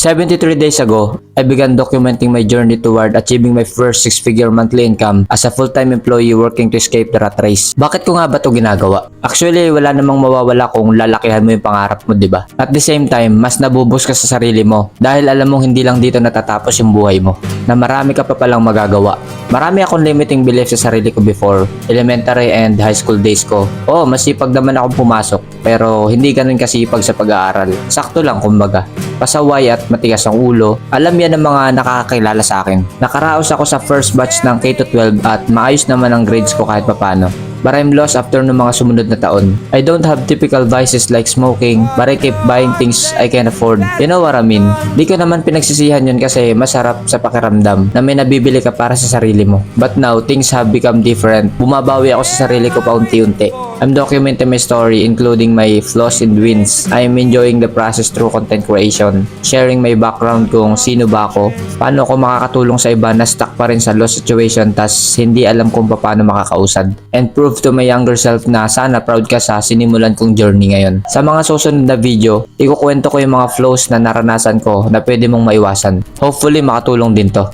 73 days ago, I began documenting my journey toward achieving my first 6-figure monthly income as a full-time employee working to escape the rat race. Bakit ko nga ba ito ginagawa? Actually, wala namang mawawala kung lalakihan mo yung pangarap mo, di ba? At the same time, mas nabubus ka sa sarili mo dahil alam mong hindi lang dito natatapos yung buhay mo, na marami ka pa palang magagawa. Marami akong limiting belief sa sarili ko before elementary and high school days ko. Oo, masipag naman akong pumasok, pero hindi ganun kasipag sa pag-aaral. Sakto lang kumbaga. Pasaway at matigas ang ulo. Alam yan ng mga nakakakilala sa akin. Nakaraos ako sa first batch ng K-12 at maayos naman ang grades ko kahit papano. But I'm lost after ng mga sumunod na taon. I don't have typical vices like smoking, but I keep buying things I can afford. You know what I mean? Di ko naman pinagsisihan yun kasi masarap sa pakiramdam na may nabibili ka para sa sarili mo. But now, things have become different. Bumabawi ako sa sarili ko paunti-unti. I'm documenting my story including my flaws and wins. I am enjoying the process through content creation. Sharing my background kung sino ba ako, paano ako makakatulong sa iba na stuck pa rin sa low situation tas hindi alam kung paano makakausad. And prove to my younger self na sana proud ka sa sinimulan kong journey ngayon. Sa mga susunod na video, ikukwento ko yung mga flows na naranasan ko na pwede mong maiwasan. Hopefully makatulong din to.